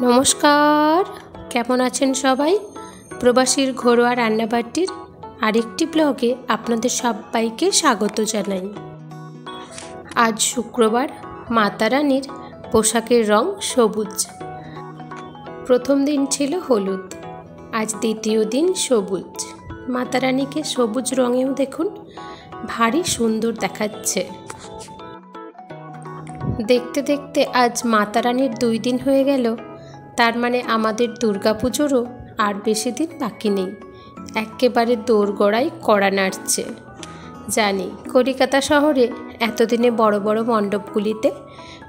নমস্কার, কেমন আছেন সবাই? প্রবাসীর ঘরোয়া রান্নাবাটির আরেকটি ব্লগে আপনাদের সবাইকে স্বাগত জানাই। আজ শুক্রবার, মাতা রানীর পোশাকের রং সবুজ। প্রথম দিন ছিল হলুদ, আজ দ্বিতীয় দিন সবুজ। মাতা রানীকে সবুজ রঙেও দেখুন ভারী সুন্দর দেখাচ্ছে। দেখতে দেখতে আজ মাতা রানীর 2 দিন হয়ে গেল। তার মানে আমাদের দুর্গাপুজোরও আর বেশি দিন বাকি নেই। একেবারে দোরগোড়ায় কড়া নাড়ছে। জানি কলিকাতা শহরে এতদিনে বড় বড় মণ্ডপগুলিতে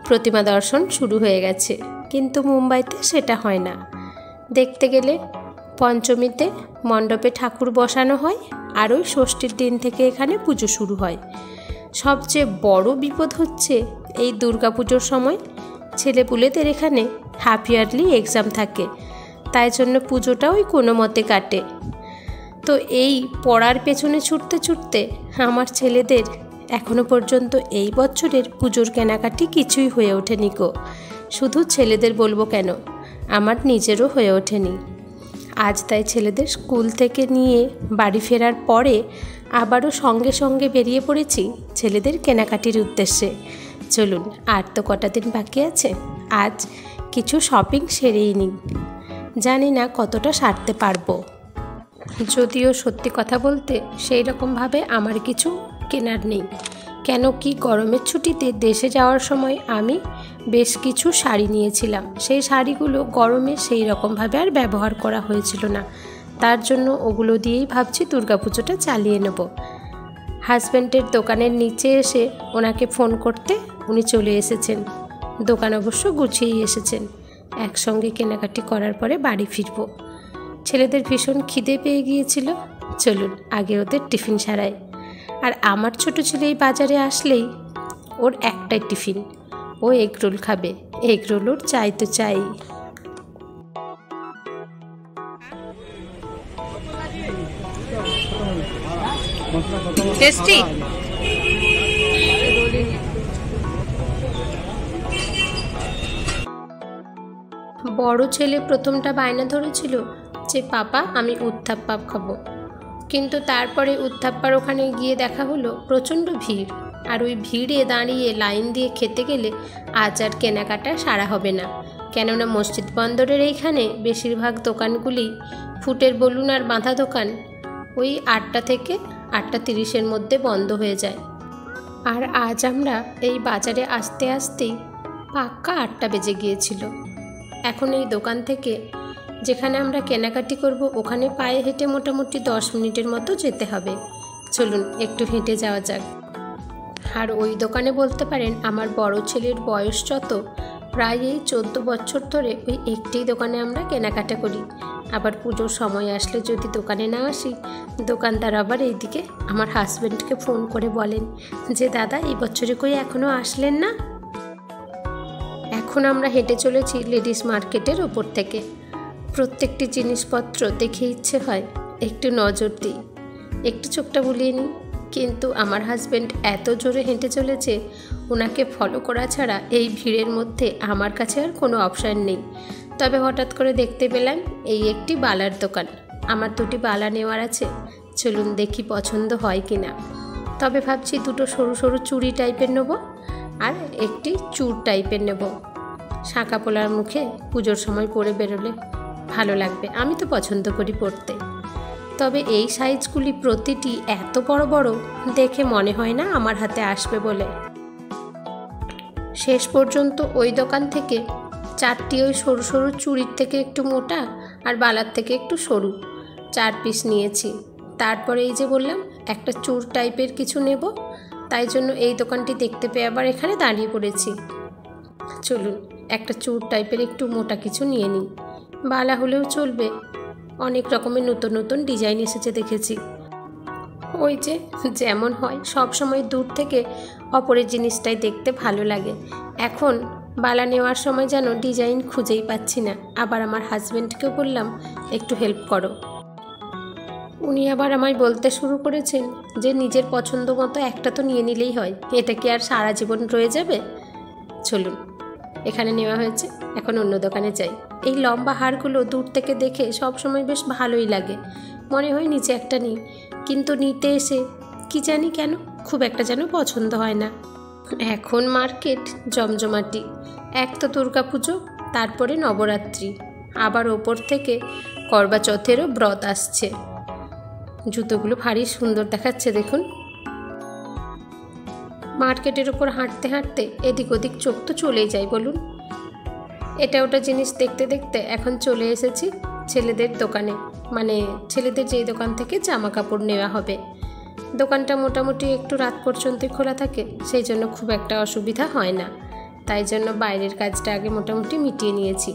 প্রতিমা দর্শন শুরু হয়ে গেছে, কিন্তু মুম্বাইতে সেটা হয় না। দেখতে গেলে পঞ্চমীতে মণ্ডপে ঠাকুর বসানো হয়, আর ওই ষষ্ঠীর দিন থেকে এখানে পুজো শুরু হয়। সবচেয়ে বড় বিপদ হচ্ছে এই দুর্গাপুজোর সময় ছেলেপুলেদের এখানে হাফ ইয়ারলি এক্সাম থাকে, তাই জন্য পুজোটা ওই কোনো মতে কাটে। তো এই পড়ার পেছনে ছুটতে ছুটতে আমার ছেলেদের এখনো পর্যন্ত এই বছরের পুজোর কেনাকাটি কিছুই হয়ে ওঠেনি গো। শুধু ছেলেদের বলবো কেন, আমার নিজেরও হয়ে ওঠেনি। আজ তাই ছেলেদের স্কুল থেকে নিয়ে বাড়ি ফেরার পরে আবারও সঙ্গে সঙ্গে বেরিয়ে পড়েছি ছেলেদের কেনাকাটির উদ্দেশ্যে। চলুন, আর তো কটা দিন বাকি আছে, আজ কিছু শপিং সেরেই নিই। জানি না কতটা সারতে পারবো, যদিও সত্যি কথা বলতে সেই রকমভাবে আমার কিছু কেনার নেই। কেন কি গরমের ছুটিতে দেশে যাওয়ার সময় আমি বেশ কিছু শাড়ি নিয়েছিলাম, সেই শাড়িগুলো গরমে সেই রকমভাবে আর ব্যবহার করা হয়েছিল না। তার জন্য ওগুলো দিয়েই ভাবছি দুর্গাপুজোটা চালিয়ে নেব। হাজব্যান্ডের দোকানের নিচে এসে ওনাকে ফোন করতে উনি চলে এসেছেন। দোকান অবশ্য গুছিয়েই এসেছেন। একসঙ্গে কেনাকাটি করার পরে বাড়ি ফিরব। ছেলেদের ভীষণ খিদে পেয়ে গিয়েছিল। চলুন আগে ওদের টিফিন সারাই। আর আমার ছোট ছেলে এই বাজারে আসলেই ওর একটাই টিফিন, ও এগরোল খাবে। এগরোল ওর চাই তো চাই। টেস্টি। বড় ছেলে প্রথমটা বায়না ধরেছিল যে পাপা আমি উত্থাপ্পা খাবো, কিন্তু তারপরে উত্থাপ্পার ওখানে গিয়ে দেখা হলো প্রচণ্ড ভিড়, আর ওই ভিড়ে দাঁড়িয়ে লাইন দিয়ে খেতে গেলে আজ আর কেনাকাটা সারা হবে না। কেননা মসজিদ বন্দরের এইখানে বেশিরভাগ দোকানগুলি ফুটের বলুন আর বাঁধা দোকান ওই 8টা থেকে 8:30-এর মধ্যে বন্ধ হয়ে যায়। আর আজ আমরা এই বাজারে আসতে আসতেই পাক্কা 8টা বেজে গিয়েছিল। এখন এই দোকান থেকে যেখানে আমরা কেনাকাটি করব ওখানে পায়ে হেঁটে মোটামুটি 10 মিনিটের মতো যেতে হবে। চলুন একটু হেঁটে যাওয়া যাক। আর ওই দোকানে বলতে পারেন আমার বড় ছেলের বয়স যত, প্রায় এই 14 বছর ধরে ওই একটি দোকানে আমরা কেনাকাটা করি। আবার পুজোর সময় আসলে যদি দোকানে না আসি, দোকানদার আবার এইদিকে আমার হাজব্যান্ডকে ফোন করে বলেন যে দাদা এই বছরে কই এখনও আসলেন না। এখন আমরা হেঁটে চলেছি লেডিস মার্কেটের ওপর থেকে। প্রত্যেকটি জিনিসপত্র দেখে ইচ্ছে হয় একটু নজর দিই, একটু চোখটা বুলিয়ে নিই, কিন্তু আমার হাজব্যান্ড এত জোরে হেঁটে চলেছে, ওনাকে ফলো করা ছাড়া এই ভিড়ের মধ্যে আমার কাছে আর কোনো অপশান নেই। তবে হঠাৎ করে দেখতে পেলাম এই একটি বালার দোকান। আমার 2টি বালা নেওয়ার আছে, চলুন দেখি পছন্দ হয় কি না। তবে ভাবছি 2টো সরু সরু চুড়ি টাইপের নেব আর একটি চূড় টাইপের নেব। শাঁকা পোলার মুখে পুজোর সময় পরে বেরোলে ভালো লাগবে, আমি তো পছন্দ করি পরতে। তবে এই সাইজগুলি প্রতিটি এত বড় বড় দেখে মনে হয় না আমার হাতে আসবে বলে। শেষ পর্যন্ত ওই দোকান থেকে 4টি ওই সরু সরু চুড়ির থেকে একটু মোটা আর বালার থেকে একটু সরু 4 পিস নিয়েছি। তারপরে এই যে বললাম একটা চূড় টাইপের কিছু নেব, তাই জন্য এই দোকানটি দেখতে পেয়ে আবার এখানে দাঁড়িয়ে পড়েছি। চলুন একটা চূড় টাইপের একটু মোটা কিছু নিয়ে নিই। বালা হলেও চলবে, অনেক রকমের নতুন নতুন ডিজাইন এসেছে দেখেছি। ওই যে যেমন হয় সব সময় দূর থেকে অপরের জিনিসটাই দেখতে ভালো লাগে। এখন বালা নেওয়ার সময় যেন ডিজাইন খুঁজেই পাচ্ছি না। আবার আমার হাজব্যান্ডকেও বললাম একটু হেল্প করো। উনি আবার আমায় বলতে শুরু করেছেন যে নিজের পছন্দ মতো একটা তো নিয়ে নিলেই হয়, এটা কি আর সারা জীবন রয়ে যাবে। চলুন এখানে নেওয়া হয়েছে, এখন অন্য দোকানে যাই। এই লম্বা হারগুলো দূর থেকে দেখে সবসময় বেশ ভালোই লাগে, মনে হয় নিচে একটা নিই, কিন্তু নিতে এসে কি জানি কেন খুব একটা যেন পছন্দ হয় না। এখন মার্কেট জমজমাটি, এক তো দুর্গাপুজো, তারপরে নবরাত্রি, আবার ওপর থেকে করবা চৌথেরও ব্রত আসছে। জুতোগুলো ভারী সুন্দর দেখাচ্ছে দেখুন। মার্কেটের ওপর হাঁটতে হাঁটতে এদিক ওদিক চোখ তো চলেই যায় বলুন। এটা ওটা জিনিস দেখতে দেখতে এখন চলে এসেছি ছেলেদের দোকানে, মানে ছেলেদের যেই দোকান থেকে জামা কাপড় নেওয়া হবে। দোকানটা মোটামুটি একটু রাত পর্যন্তই খোলা থাকে, সেই জন্য খুব একটা অসুবিধা হয় না, তাই জন্য বাইরের কাজটা আগে মোটামুটি মিটিয়ে নিয়েছি।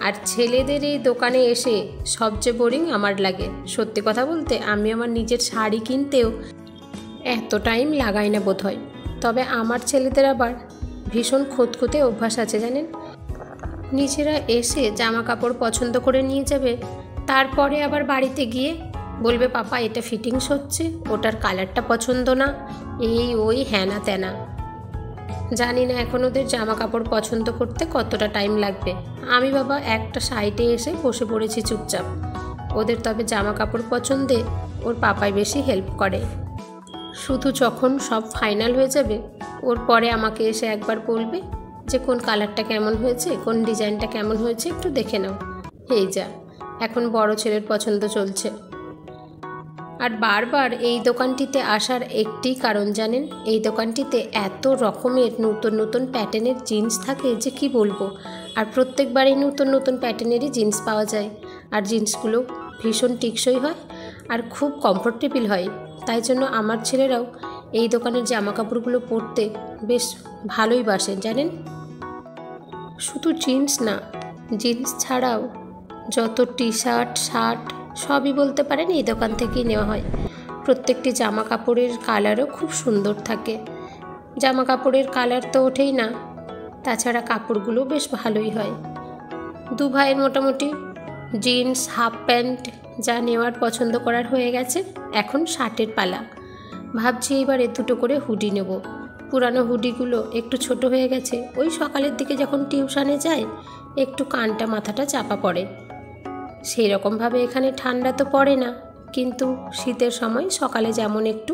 আর ছেলেদের এই দোকানে এসে সবচেয়ে বোরিং আমার লাগে। সত্যি কথা বলতে আমি আমার নিজের শাড়ি কিনতেও এত টাইম লাগাই না বোধ হয়, তবে আমার ছেলেদের আবার ভীষণ খুঁতখুঁতে অভ্যাস আছে জানেন। নিজেরা এসে জামা কাপড় পছন্দ করে নিয়ে যাবে, তারপরে আবার বাড়িতে গিয়ে বলবে পাপা এটা ফিটিংস হচ্ছে, ওটার কালারটা পছন্দ না, এই ওই হ্যানা ত্যানা। জানি না এখন ওদের জামা কাপড় পছন্দ করতে কতটা টাইম লাগবে। আমি বাবা একটা সাইডে এসে বসে পড়েছি চুপচাপ। ওদের তবে জামা কাপড় পছন্দে ওর পাপাই বেশি হেল্প করে। শুধু যখন সব ফাইনাল হয়ে যাবে ওর পরে আমাকে এসে একবার বলবে যে কোন কালারটা কেমন হয়েছে, কোন ডিজাইনটা কেমন হয়েছে একটু দেখে নাও। এই যা এখন বড় ছেলের পছন্দ চলছে। আর বারবার এই দোকানটিতে আসার একটি কারণ জানেন, এই দোকানটিতে এত রকমের নতুন নতুন প্যাটার্নের জিন্স থাকে যে কি বলবো। আর প্রত্যেকবারই নতুন নতুন প্যাটার্নেরই জিন্স পাওয়া যায়, আর জিন্সগুলো ভীষণ টিকসই হয় আর খুব কমফোর্টেবল হয়। তাই জন্য আমার ছেলেরাও এই দোকানের জামা কাপড়গুলো পরতে বেশ ভালোই বাসে জানেন। শুধু জিন্স না, জিন্স ছাড়াও যত টি শার্ট, শার্ট সবই বলতে পারেন এই দোকান থেকেই নেওয়া হয়। প্রত্যেকটি জামা কাপড়ের কালারও খুব সুন্দর থাকে। জামা কাপড়ের কালার তো ওঠেই না, তাছাড়া কাপড়গুলো বেশ ভালোই হয়। দু ভাইয়ের মোটামুটি জিন্স, হাফ প্যান্ট যা নেওয়ার পছন্দ করার হয়ে গেছে, এখন শার্টের পালা। ভাবছি এবারে দুটো করে হুডি নেব। পুরানো হুডিগুলো একটু ছোট হয়ে গেছে, ওই সকালের দিকে যখন টিউশনে যায় একটু কানটা মাথাটা চাপা পড়ে। সেই রকমভাবে এখানে ঠান্ডা তো পড়ে না, কিন্তু শীতের সময় সকালে যেমন একটু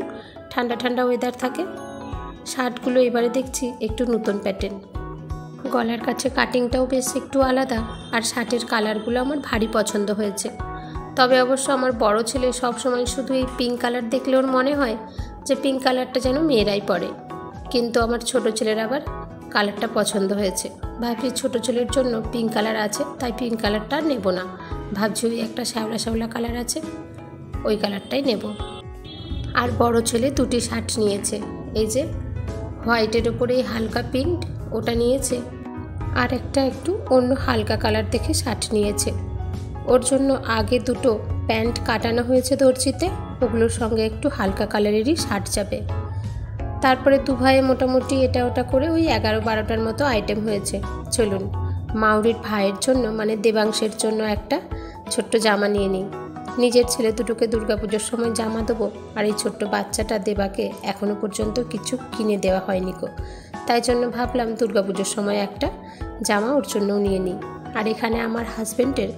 ঠান্ডা ঠান্ডা ওয়েদার থাকে। শার্টগুলো এবারে দেখছি একটু নতুন প্যাটার্ন, গলার কাছে কাটিংটাও বেশ একটু আলাদা, আর শার্টের কালারগুলো আমার ভারী পছন্দ হয়েছে। তবে অবশ্য আমার বড় ছেলে সবসময় শুধু এই পিঙ্ক কালার দেখলে ওর মনে হয় যে পিঙ্ক কালারটা যেন মেয়েরাই পরে, কিন্তু আমার ছোট ছেলের আবার কালারটা পছন্দ হয়েছে। ভাবছি ছোটো ছেলের জন্য পিঙ্ক কালার আছে, তাই পিঙ্ক কালারটা নেব না, ভাবছি ওই একটা শ্যাওলা শ্যাওলা কালার আছে ওই কালারটাই নেব। আর বড় ছেলে দুটি শার্ট নিয়েছে, এই যে হোয়াইটের ওপরে হালকা পিঙ্ক ওটা নিয়েছে, আর একটা একটু অন্য হালকা কালার দেখে শার্ট নিয়েছে। ওর জন্য আগে দুটো প্যান্ট কাটানো হয়েছে দর্জিতে, ওগুলোর সঙ্গে একটু হালকা কালারেরই শার্ট যাবে। তারপরে দু ভাইয়ে মোটামুটি এটা ওটা করে ওই 11-12টার মতো আইটেম হয়েছে। চলুন মাউরির ভাইয়ের জন্য মানে দেবাংশের জন্য একটা ছোট্ট জামা নিয়ে নিই। নিজের ছেলে দুটোকে দুর্গাপুজোর সময় জামা দেবো, আর এই ছোট্ট বাচ্চাটা দেবাকে এখনও পর্যন্ত কিছু কিনে দেওয়া হয়নি গো, তাই জন্য ভাবলাম দুর্গাপুজোর সময় একটা জামা ওর জন্যও নিয়ে নিই। আর এখানে আমার হাজব্যান্ডের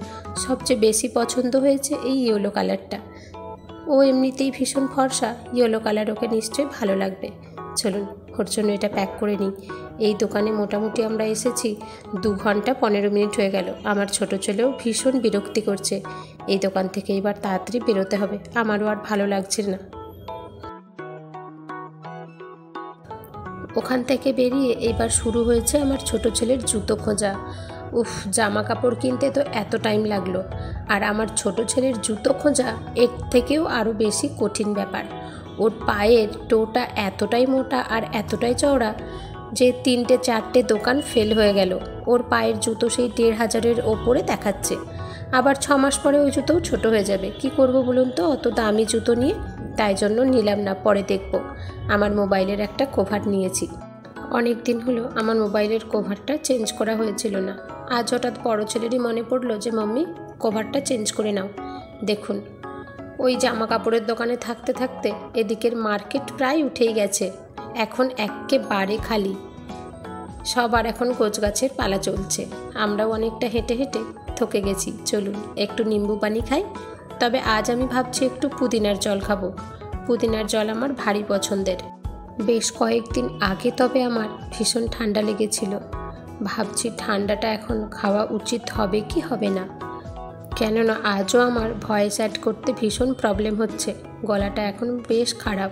সবচেয়ে বেশি পছন্দ হয়েছে এই ইয়েলো কালারটা। ও এমনিতেই ভীষণ ফর্সা, ইয়েলো কালার ওকে নিশ্চয়ই ভালো লাগবে। চলুন ওর জন্য এটা প্যাক করে নিই। এই দোকানে মোটামুটি আমরা এসেছি 2 ঘন্টা 15 মিনিট হয়ে গেল। আমার ছোট ছেলেও ভীষণ বিরক্তি করছে, এই দোকান থেকে এবার তাড়াতাড়ি বেরোতে হবে, আমারও আর ভালো লাগছে না। ওখান থেকে বেরিয়ে এবার শুরু হয়েছে আমার ছোট ছেলের জুতো খোঁজা। উফ, জামা কাপড় কিনতে তো এত টাইম লাগলো, আর আমার ছোট ছেলের জুতো খোঁজা এর থেকেও আরও বেশি কঠিন ব্যাপার। ওর পায়ের টোটা এতটাই মোটা আর এতটাই চওড়া যে 3-4টে দোকান ফেল হয়ে গেল। ওর পায়ের জুতো সেই 1500-এর ওপরে দেখাচ্ছে, আবার 6 মাস পরে ওই জুতোও ছোটো হয়ে যাবে। কি করব বলুন তো অত দামি জুতো নিয়ে, তাই জন্য নিলাম না, পরে দেখব। আমার মোবাইলের একটা কভার নিয়েছি, অনেক দিন হলো আমার মোবাইলের কভারটা চেঞ্জ করা হয়েছিল না। আজ হঠাৎ বড় ছেলেরই মনে পড়লো যে মাম্মি কভারটা চেঞ্জ করে নাও। দেখুন ওই জামা কাপড়ের দোকানে থাকতে থাকতে এদিকের মার্কেট প্রায় উঠেই গেছে, এখন একেবারে খালি। সবার এখন গোছগাছের পালা চলছে। আমরাও অনেকটা হেঁটে হেঁটে থকে গেছি। চলুন একটু নিম্বু পানি খাই। তবে আজ আমি ভাবছি একটু পুদিনার জল খাবো। পুদিনার জল আমার ভারী পছন্দের। বেশ কয়েকদিন আগে তবে আমার ভীষণ ঠান্ডা লেগেছিল। ভাবছি ঠান্ডাটা এখন খাওয়া উচিত হবে কি হবে না, কেননা আজও আমার ভয়েস অ্যাড করতে ভীষণ প্রবলেম হচ্ছে। গলাটা এখন বেশ খারাপ।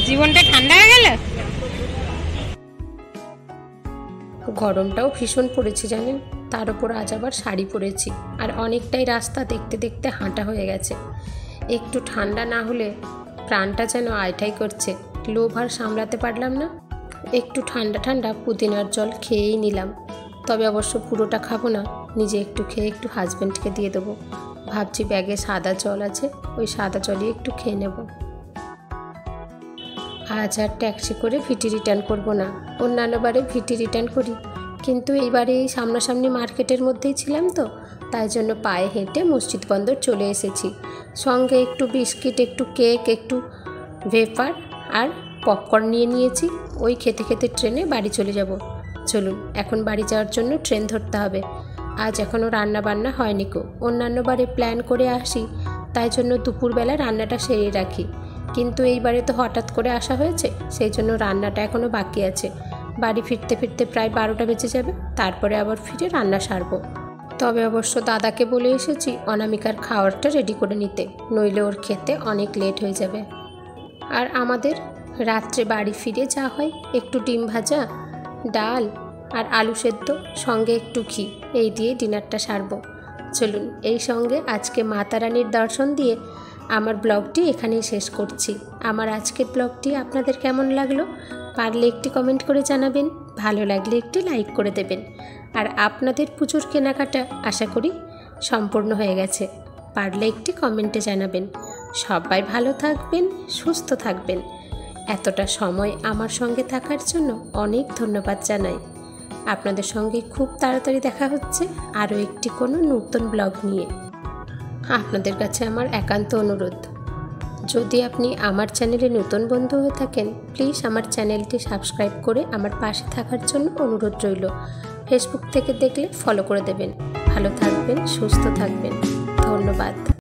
জীবনটা ঠান্ডা হয়ে গেল। গরমটাও ভীষণ পড়েছে জানেন, তার উপর আজ আবার শাড়ি পরেছি, আর অনেকটাই রাস্তা দেখতে দেখতে হাঁটা হয়ে গেছে। একটু ঠান্ডা না হলে প্রাণটা যেন আইটাই করছে, লোভ আর সামলাতে পারলাম না। একটু ঠান্ডা ঠান্ডা পুদিনার জল খেয়েই নিলাম। তবে অবশ্য পুরোটা খাবো না, নিজে একটু খেয়ে একটু হাজব্যান্ডকে দিয়ে দেবো। ভাবছি ব্যাগে সাদা জল আছে, ওই সাদা জলই একটু খেয়ে নেব। আজ আর ট্যাক্সি করে ভিটি রিটার্ন করব না। অন্যান্য বারে ভিটি রিটার্ন করি, কিন্তু এইবারে এই সামনাসামনি মার্কেটের মধ্যেই ছিলাম তো, তাই জন্য পায়ে হেঁটে মসজিদ বন্দর চলে এসেছি। সঙ্গে একটু বিস্কিট, একটু কেক, একটু ভেফার আর পপকর্ন নিয়ে নিয়েছি। ওই খেতে খেতে ট্রেনে বাড়ি চলে যাব। চলুন এখন বাড়ি যাওয়ার জন্য ট্রেন ধরতে হবে। আজ এখনও রান্না বান্না হয়নি কো। অন্যান্য বারে প্ল্যান করে আসি, তাই জন্য দুপুরবেলা রান্নাটা সেরে রাখি, কিন্তু এইবারে তো হঠাৎ করে আসা হয়েছে, সেই জন্য রান্নাটা এখনও বাকি আছে। বাড়ি ফিরতে ফিরতে প্রায় 12টা বেজে যাবে, তারপরে আবার ফিরে রান্না সারবো। তবে অবশ্য দাদাকে বলে এসেছি অনামিকার খাবারটা রেডি করে নিতে, নইলে ওর খেতে অনেক লেট হয়ে যাবে। আর আমাদের রাত্রে বাড়ি ফিরে যা হয় একটু ডিম ভাজা, ডাল আর আলু সেদ্ধ, সঙ্গে একটু ঘি, এই দিয়ে ডিনারটা সারবো। চলুন এই সঙ্গে আজকে মাতা রানীর দর্শন দিয়ে আমার ব্লগটি এখানেই শেষ করছি। আমার আজকের ব্লগটি আপনাদের কেমন লাগলো পারলে একটি কমেন্ট করে জানাবেন, ভালো লাগলে একটি লাইক করে দেবেন। আর আপনাদের পুজোর কেনাকাটা আশা করি সম্পূর্ণ হয়ে গেছে, পারলে একটি কমেন্টে জানাবেন। সবাই ভালো থাকবেন, সুস্থ থাকবেন। এতটা সময় আমার সঙ্গে থাকার জন্য অনেক ধন্যবাদ জানাই। আপনাদের সঙ্গে খুব তাড়াতাড়ি দেখা হচ্ছে আরও একটি কোনো নতুন ব্লগ নিয়ে। আপনাদের কাছে আমার একান্ত অনুরোধ, যদি আপনি আমার চ্যানেলে নতুন বন্ধু হয়ে থাকেন, প্লিজ আমার চ্যানেলটি সাবস্ক্রাইব করে আমার পাশে থাকার জন্য অনুরোধ রইল। ফেসবুক থেকে দেখলে ফলো করে দেবেন। ভালো থাকবেন, সুস্থ থাকবেন। ধন্যবাদ।